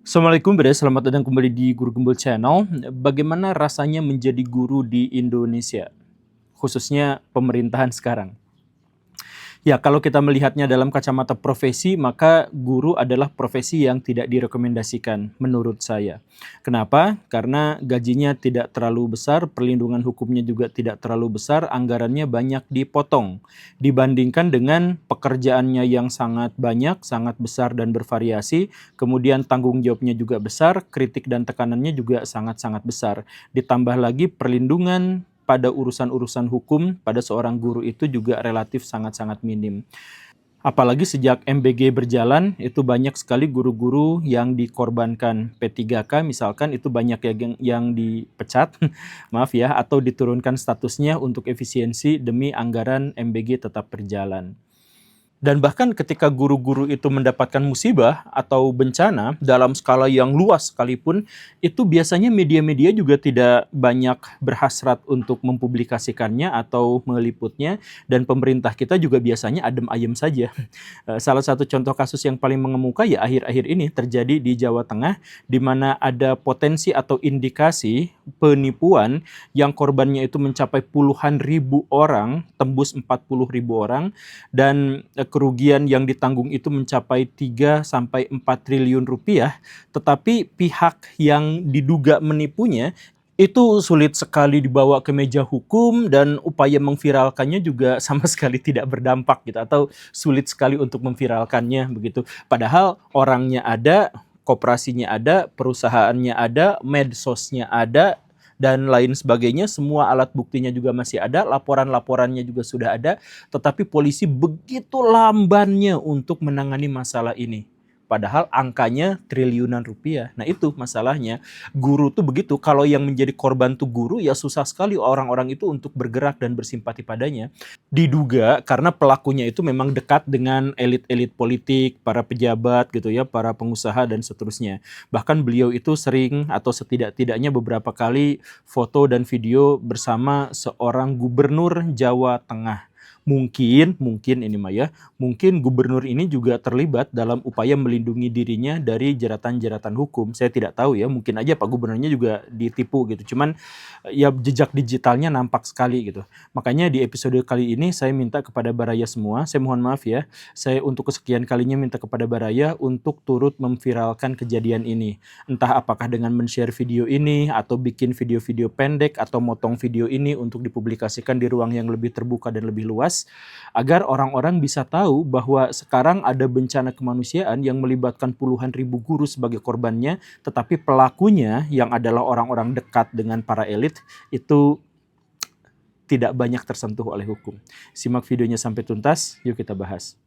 Assalamualaikum Bre, selamat datang kembali di Guru Gembul Channel. Bagaimana rasanya menjadi guru di Indonesia, khususnya pemerintahan sekarang? Ya, kalau kita melihatnya dalam kacamata profesi, maka guru adalah profesi yang tidak direkomendasikan menurut saya. Kenapa? Karena gajinya tidak terlalu besar, perlindungan hukumnya juga tidak terlalu besar, anggarannya banyak dipotong dibandingkan dengan pekerjaannya yang sangat banyak, sangat besar dan bervariasi, kemudian tanggung jawabnya juga besar, kritik dan tekanannya juga sangat-sangat besar. Ditambah lagi perlindungan pada urusan-urusan hukum pada seorang guru itu juga relatif sangat-sangat minim. Apalagi sejak MBG berjalan, itu banyak sekali guru-guru yang dikorbankan. P3K misalkan itu banyak yang dipecat, maaf ya, atau diturunkan statusnya untuk efisiensi demi anggaran MBG tetap berjalan. Dan bahkan ketika guru-guru itu mendapatkan musibah atau bencana dalam skala yang luas sekalipun, itu biasanya media-media juga tidak banyak berhasrat untuk mempublikasikannya atau meliputnya, dan pemerintah kita juga biasanya adem ayem saja. Salah satu contoh kasus yang paling mengemuka ya akhir-akhir ini terjadi di Jawa Tengah, di mana ada potensi atau indikasi penipuan yang korbannya itu mencapai puluhan ribu orang, tembus 40.000 orang, dan kerugian yang ditanggung itu mencapai 3 sampai 4 triliun rupiah, tetapi pihak yang diduga menipunya itu sulit sekali dibawa ke meja hukum dan upaya memviralkannya juga sama sekali tidak berdampak gitu, atau sulit sekali untuk memviralkannya begitu. Padahal orangnya ada, koperasinya ada, perusahaannya ada, medsosnya ada, dan lain sebagainya, semua alat buktinya juga masih ada, laporan-laporannya juga sudah ada, tetapi polisi begitu lambannya untuk menangani masalah ini. Padahal angkanya triliunan rupiah. Nah itu masalahnya. Guru tuh begitu, kalau yang menjadi korban tuh guru, ya susah sekali orang-orang itu untuk bergerak dan bersimpati padanya. Diduga karena pelakunya itu memang dekat dengan elit-elit politik, para pejabat gitu ya, para pengusaha dan seterusnya. Bahkan beliau itu sering atau setidak-tidaknya beberapa kali foto dan video bersama seorang gubernur Jawa Tengah. Mungkin ini Maya, mungkin gubernur ini juga terlibat dalam upaya melindungi dirinya dari jeratan-jeratan hukum. Saya tidak tahu ya, mungkin aja Pak Gubernurnya juga ditipu gitu. Cuman ya jejak digitalnya nampak sekali gitu. Makanya di episode kali ini saya minta kepada Baraya semua, saya mohon maaf ya, saya untuk kesekian kalinya minta kepada Baraya untuk turut memviralkan kejadian ini. Entah apakah dengan men-share video ini, atau bikin video-video pendek, atau motong video ini untuk dipublikasikan di ruang yang lebih terbuka dan lebih luas, agar orang-orang bisa tahu bahwa sekarang ada bencana kemanusiaan yang melibatkan puluhan ribu guru sebagai korbannya, tetapi pelakunya yang adalah orang-orang dekat dengan para elit itu tidak banyak tersentuh oleh hukum. Simak videonya sampai tuntas, yuk kita bahas.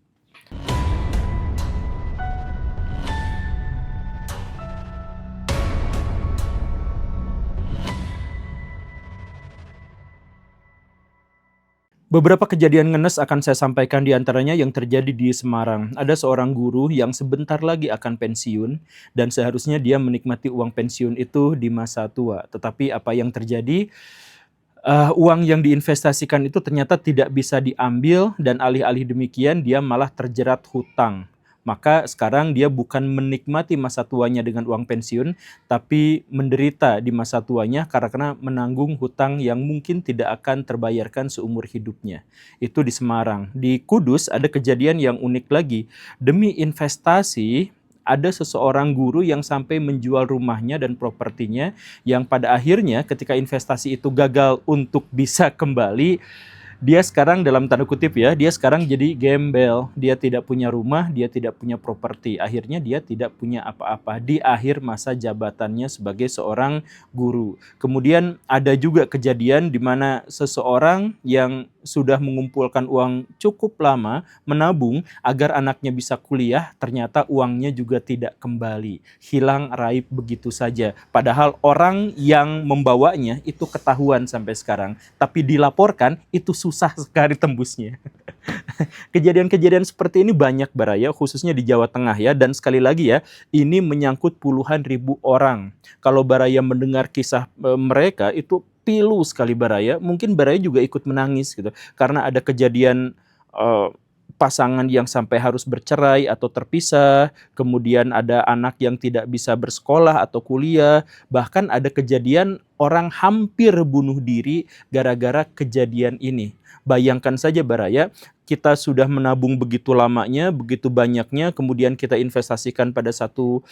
Beberapa kejadian ngenes akan saya sampaikan, di antaranya yang terjadi di Semarang. Ada seorang guru yang sebentar lagi akan pensiun dan seharusnya dia menikmati uang pensiun itu di masa tua. Tetapi apa yang terjadi? Uang yang diinvestasikan itu ternyata tidak bisa diambil, dan alih-alih demikian dia malah terjerat hutang. Maka sekarang dia bukan menikmati masa tuanya dengan uang pensiun, tapi menderita di masa tuanya karena menanggung hutang yang mungkin tidak akan terbayarkan seumur hidupnya. Itu di Semarang. Di Kudus ada kejadian yang unik lagi. Demi investasi, ada seseorang guru yang sampai menjual rumahnya dan propertinya, yang pada akhirnya ketika investasi itu gagal untuk bisa kembali, dia sekarang dalam tanda kutip ya, dia sekarang jadi gembel. Dia tidak punya rumah, dia tidak punya properti. Akhirnya dia tidak punya apa-apa di akhir masa jabatannya sebagai seorang guru. Kemudian ada juga kejadian di mana seseorang yang sudah mengumpulkan uang cukup lama, menabung agar anaknya bisa kuliah, ternyata uangnya juga tidak kembali. Hilang raib begitu saja. Padahal orang yang membawanya itu ketahuan sampai sekarang. Tapi dilaporkan itu susah sekali tembusnya. Kejadian-kejadian seperti ini banyak Baraya, khususnya di Jawa Tengah ya. Dan sekali lagi ya, ini menyangkut puluhan ribu orang. Kalau Baraya mendengar kisah mereka itu pilu sekali Baraya. Mungkin Baraya juga ikut menangis gitu. Karena ada kejadian pasangan yang sampai harus bercerai atau terpisah, kemudian ada anak yang tidak bisa bersekolah atau kuliah, bahkan ada kejadian orang hampir bunuh diri gara-gara kejadian ini. Bayangkan saja Baraya, kita sudah menabung begitu lamanya, begitu banyaknya, kemudian kita investasikan pada satu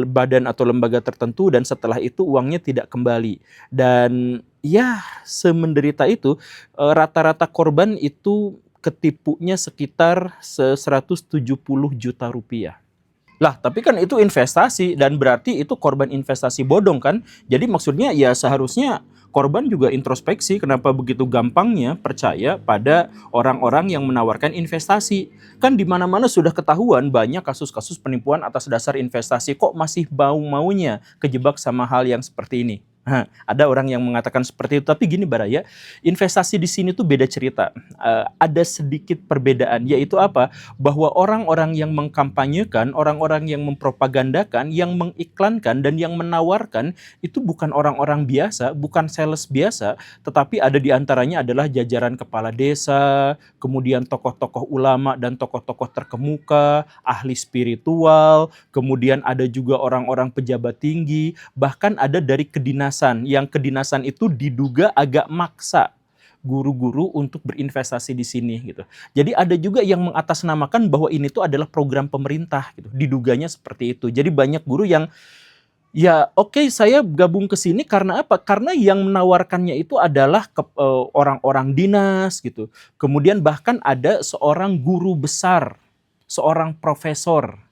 badan atau lembaga tertentu, dan setelah itu uangnya tidak kembali. Dan ya, semenderita itu, rata-rata korban itu ketipunya sekitar 170 juta rupiah. Lah, tapi kan itu investasi, dan berarti itu korban investasi bodong kan? Jadi maksudnya ya seharusnya korban juga introspeksi kenapa begitu gampangnya percaya pada orang-orang yang menawarkan investasi. Kan di mana-mana sudah ketahuan banyak kasus-kasus penipuan atas dasar investasi, kok masih mau-maunya kejebak sama hal yang seperti ini. Ada orang yang mengatakan seperti itu, tapi gini Baraya, investasi di sini tuh beda cerita. Ada sedikit perbedaan, yaitu apa? Bahwa orang-orang yang mengkampanyekan, orang-orang yang mempropagandakan, yang mengiklankan dan yang menawarkan itu bukan orang-orang biasa, bukan sales biasa, tetapi ada di antaranya adalah jajaran kepala desa, kemudian tokoh-tokoh ulama dan tokoh-tokoh terkemuka, ahli spiritual, kemudian ada juga orang-orang pejabat tinggi, bahkan ada dari kedinasan, yang kedinasan itu diduga agak maksa guru-guru untuk berinvestasi di sini gitu. Jadi ada juga yang mengatasnamakan bahwa ini tuh adalah program pemerintah gitu. Diduganya seperti itu. Jadi banyak guru yang ya oke, saya gabung ke sini karena apa? Karena yang menawarkannya itu adalah orang-orang dinas gitu. Kemudian bahkan ada seorang guru besar, seorang profesor.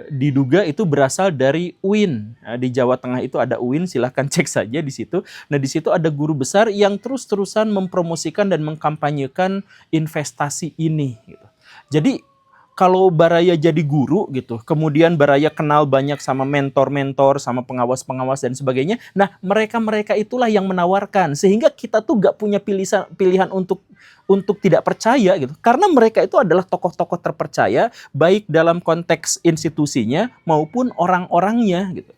Diduga itu berasal dari UIN. Di Jawa Tengah itu ada UIN, silahkan cek saja di situ. Nah, di situ ada guru besar yang terus-terusan mempromosikan dan mengkampanyekan investasi ini gitu. Jadi kalau Baraya jadi guru gitu, kemudian Baraya kenal banyak sama mentor-mentor, sama pengawas-pengawas dan sebagainya. Nah, mereka-mereka itulah yang menawarkan, sehingga kita tuh gak punya pilihan untuk tidak percaya gitu. Karena mereka itu adalah tokoh-tokoh terpercaya, baik dalam konteks institusinya maupun orang-orangnya gitu.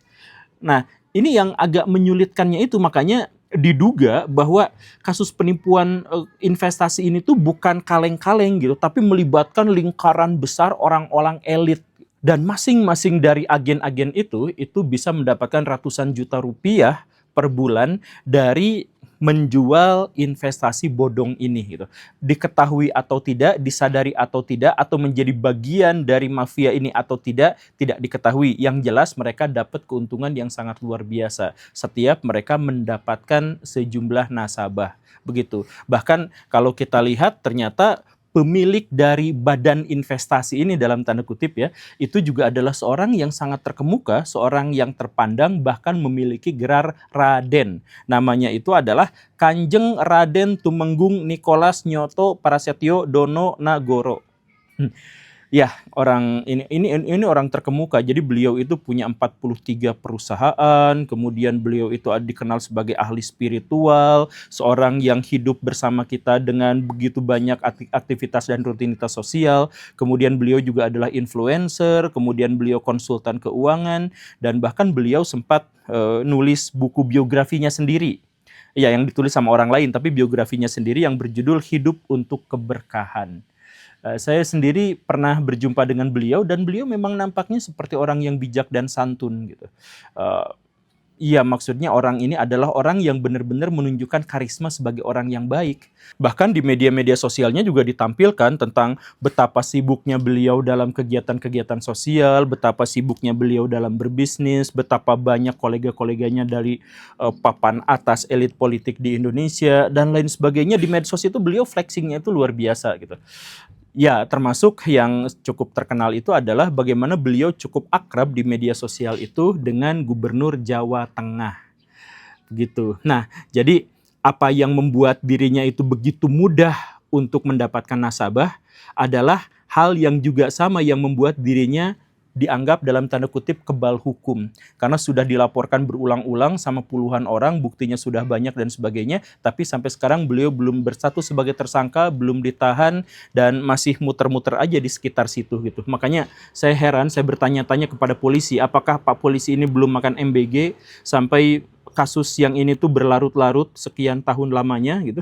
Nah, ini yang agak menyulitkannya itu, makanya diduga bahwa kasus penipuan investasi ini tuh bukan kaleng-kaleng gitu, tapi melibatkan lingkaran besar orang-orang elit. Dan masing-masing dari agen-agen itu bisa mendapatkan ratusan juta rupiah per bulan dari menjual investasi bodong ini gitu. Diketahui atau tidak, disadari atau tidak, atau menjadi bagian dari mafia ini atau tidak diketahui. Yang jelas mereka dapat keuntungan yang sangat luar biasa setiap mereka mendapatkan sejumlah nasabah. Begitu. Bahkan kalau kita lihat ternyata pemilik dari badan investasi ini dalam tanda kutip ya, itu juga adalah seorang yang sangat terkemuka, seorang yang terpandang, bahkan memiliki gelar Raden. Namanya itu adalah Kanjeng Raden Tumenggung Nicholas Nyoto Prasetyo Dono Nagoro. Ya, orang ini orang terkemuka. Jadi beliau itu punya 43 perusahaan, kemudian beliau itu dikenal sebagai ahli spiritual, seorang yang hidup bersama kita dengan begitu banyak aktivitas dan rutinitas sosial. Kemudian beliau juga adalah influencer, kemudian beliau konsultan keuangan, dan bahkan beliau sempat nulis buku biografinya sendiri. Ya, yang ditulis sama orang lain, tapi biografinya sendiri yang berjudul Hidup untuk Keberkahan. Saya sendiri pernah berjumpa dengan beliau, dan beliau memang nampaknya seperti orang yang bijak dan santun gitu. Iya, maksudnya orang ini adalah orang yang benar-benar menunjukkan karisma sebagai orang yang baik. Bahkan di media-media sosialnya juga ditampilkan tentang betapa sibuknya beliau dalam kegiatan-kegiatan sosial, betapa sibuknya beliau dalam berbisnis, betapa banyak kolega-koleganya dari papan atas elit politik di Indonesia, dan lain sebagainya. Di medsos itu beliau flexingnya itu luar biasa gitu. Ya, termasuk yang cukup terkenal itu adalah bagaimana beliau cukup akrab di media sosial itu dengan Gubernur Jawa Tengah. Begitu. Nah, jadi apa yang membuat dirinya itu begitu mudah untuk mendapatkan nasabah adalah hal yang juga sama yang membuat dirinya dianggap dalam tanda kutip kebal hukum. Karena sudah dilaporkan berulang-ulang sama puluhan orang, buktinya sudah banyak dan sebagainya, tapi sampai sekarang beliau belum berstatus sebagai tersangka, belum ditahan, dan masih muter-muter aja di sekitar situ gitu. Makanya saya heran, saya bertanya-tanya kepada polisi, apakah Pak Polisi ini belum makan MBG sampai kasus yang ini tuh berlarut-larut sekian tahun lamanya gitu?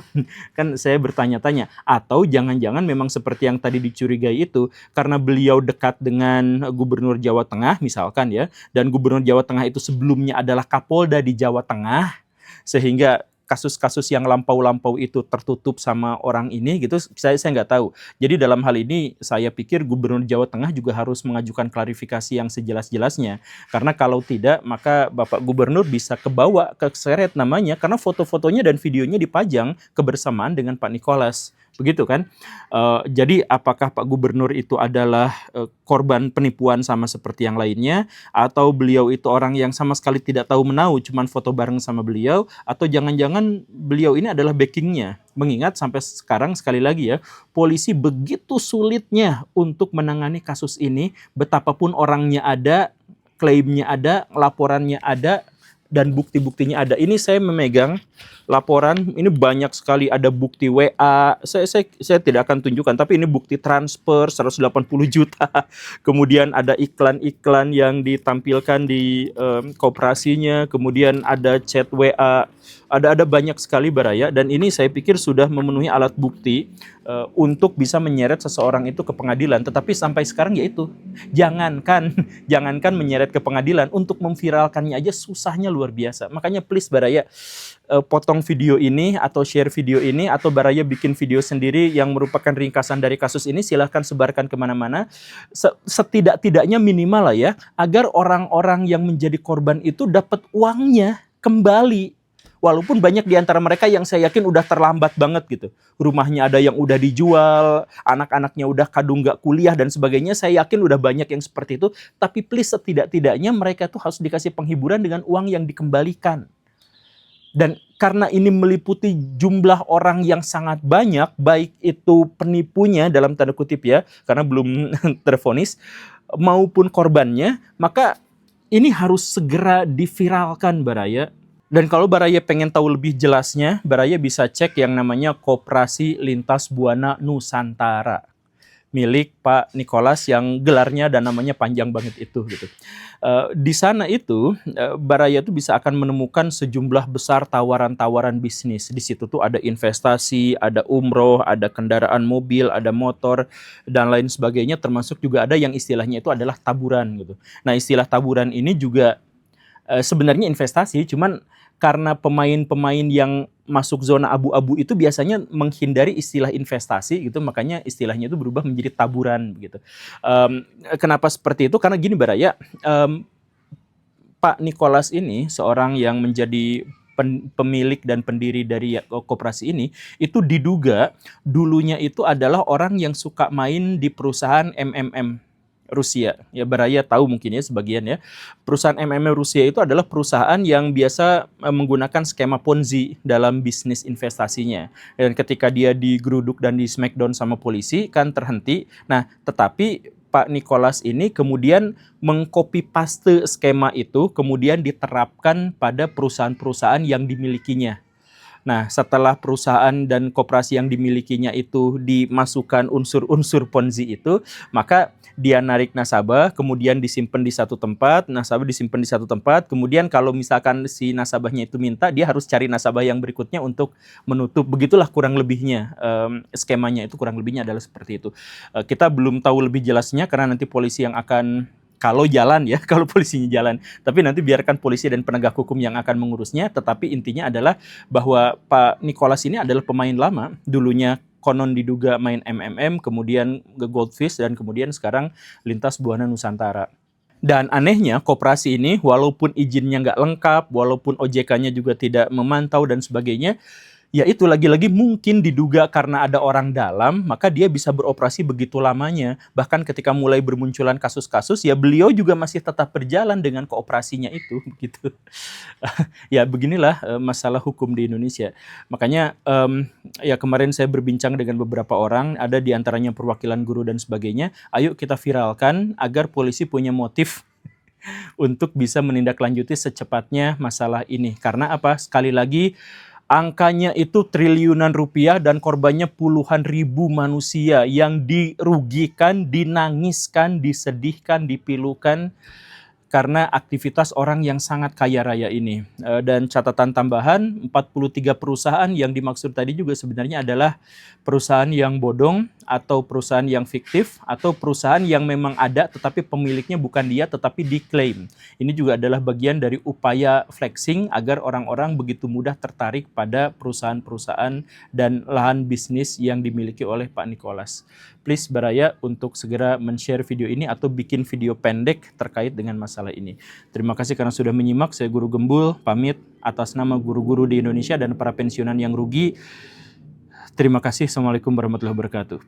Kan saya bertanya-tanya. Atau jangan-jangan memang seperti yang tadi dicurigai itu, karena beliau dekat dengan Gubernur Jawa Tengah misalkan ya, dan Gubernur Jawa Tengah itu sebelumnya adalah Kapolda di Jawa Tengah, sehingga kasus-kasus yang lampau-lampau itu tertutup sama orang ini gitu, saya nggak tahu. Jadi dalam hal ini saya pikir Gubernur Jawa Tengah juga harus mengajukan klarifikasi yang sejelas-jelasnya, karena kalau tidak maka Bapak Gubernur bisa kebawa, keseret namanya, karena foto-fotonya dan videonya dipajang kebersamaan dengan Pak Nicholas. Begitu kan? Jadi apakah Pak Gubernur itu adalah korban penipuan sama seperti yang lainnya, atau beliau itu orang yang sama sekali tidak tahu menau, cuman foto bareng sama beliau, atau jangan-jangan beliau ini adalah backingnya? Mengingat sampai sekarang sekali lagi ya, polisi begitu sulitnya untuk menangani kasus ini, betapapun orangnya ada, klaimnya ada, laporannya ada, dan bukti-buktinya ada. Ini saya memegang laporan, ini banyak sekali, ada bukti WA, saya tidak akan tunjukkan, tapi ini bukti transfer 180 juta, kemudian ada iklan-iklan yang ditampilkan di koperasinya, kemudian ada chat WA, ada banyak sekali Baraya, dan ini saya pikir sudah memenuhi alat bukti untuk bisa menyeret seseorang itu ke pengadilan. Tetapi sampai sekarang yaitu jangankan menyeret ke pengadilan, untuk memviralkannya aja susahnya luar biasa. Makanya please Baraya, potong video ini atau share video ini, atau Baraya bikin video sendiri yang merupakan ringkasan dari kasus ini, silahkan sebarkan kemana-mana, setidak-tidaknya minimal lah ya, agar orang-orang yang menjadi korban itu dapat uangnya kembali. Walaupun banyak di antara mereka yang saya yakin udah terlambat banget gitu. Rumahnya ada yang udah dijual, anak-anaknya udah kadung nggak kuliah dan sebagainya. Saya yakin udah banyak yang seperti itu. Tapi please setidak-tidaknya mereka tuh harus dikasih penghiburan dengan uang yang dikembalikan. Dan karena ini meliputi jumlah orang yang sangat banyak, baik itu penipunya dalam tanda kutip ya, karena belum tervonis, maupun korbannya, maka ini harus segera diviralkan Baraya. Dan kalau Baraya pengen tahu lebih jelasnya, Baraya bisa cek yang namanya Koperasi Lintas Buana Nusantara, milik Pak Nicholas, yang gelarnya dan namanya panjang banget itu gitu. Di sana itu Baraya tuh bisa akan menemukan sejumlah besar tawaran-tawaran bisnis. Di situ tuh ada investasi, ada umroh, ada kendaraan mobil, ada motor dan lain sebagainya, termasuk juga ada yang istilahnya itu adalah taburan gitu. Nah, istilah taburan ini juga sebenarnya investasi, cuman karena pemain-pemain yang masuk zona abu-abu itu biasanya menghindari istilah investasi gitu, makanya istilahnya itu berubah menjadi taburan gitu. Kenapa seperti itu? Karena gini Baraya, Pak Nicholas ini seorang yang menjadi pemilik dan pendiri dari koperasi ini, itu diduga dulunya itu adalah orang yang suka main di perusahaan MMM Rusia. Ya Baraya tahu mungkin ya sebagian ya. Perusahaan MMM Rusia itu adalah perusahaan yang biasa menggunakan skema Ponzi dalam bisnis investasinya. Dan ketika dia digeruduk dan di smackdown sama polisi kan terhenti. Nah, tetapi Pak Nicholas ini kemudian mengcopy paste skema itu, kemudian diterapkan pada perusahaan-perusahaan yang dimilikinya. Nah, setelah perusahaan dan koperasi yang dimilikinya itu dimasukkan unsur-unsur Ponzi itu, maka dia narik nasabah, kemudian disimpan di satu tempat, nasabah disimpan di satu tempat, kemudian kalau misalkan si nasabahnya itu minta, dia harus cari nasabah yang berikutnya untuk menutup. Begitulah kurang lebihnya, skemanya itu kurang lebihnya adalah seperti itu. Kita belum tahu lebih jelasnya karena nanti polisi yang akan, kalau jalan ya, kalau polisinya jalan. Tapi nanti biarkan polisi dan penegak hukum yang akan mengurusnya. Tetapi intinya adalah bahwa Pak Nicholas ini adalah pemain lama. Dulunya konon diduga main MMM, kemudian ke Goldfish, dan kemudian sekarang Lintas Buana Nusantara. Dan anehnya koperasi ini walaupun izinnya nggak lengkap, walaupun OJK-nya juga tidak memantau dan sebagainya, ya itu lagi-lagi mungkin diduga karena ada orang dalam, maka dia bisa beroperasi begitu lamanya. Bahkan ketika mulai bermunculan kasus-kasus, ya beliau juga masih tetap berjalan dengan kooperasinya itu, begitu. Ya beginilah masalah hukum di Indonesia. Makanya ya kemarin saya berbincang dengan beberapa orang, ada di antaranya perwakilan guru dan sebagainya. Ayo kita viralkan agar polisi punya motif untuk bisa menindaklanjuti secepatnya masalah ini. Karena apa? Sekali lagi, angkanya itu triliunan rupiah dan korbannya puluhan ribu manusia yang dirugikan, dinangiskan, disedihkan, dipilukan karena aktivitas orang yang sangat kaya raya ini. Dan catatan tambahan, 43 perusahaan yang dimaksud tadi juga sebenarnya adalah perusahaan yang bodong atau perusahaan yang fiktif atau perusahaan yang memang ada tetapi pemiliknya bukan dia tetapi diklaim. Ini juga adalah bagian dari upaya flexing agar orang-orang begitu mudah tertarik pada perusahaan-perusahaan dan lahan bisnis yang dimiliki oleh Pak Nicholas. Please Baraya untuk segera men-share video ini atau bikin video pendek terkait dengan masalah ini. Terima kasih karena sudah menyimak. Saya Guru Gembul, pamit atas nama guru-guru di Indonesia dan para pensiunan yang rugi. Terima kasih. Assalamualaikum warahmatullahi wabarakatuh.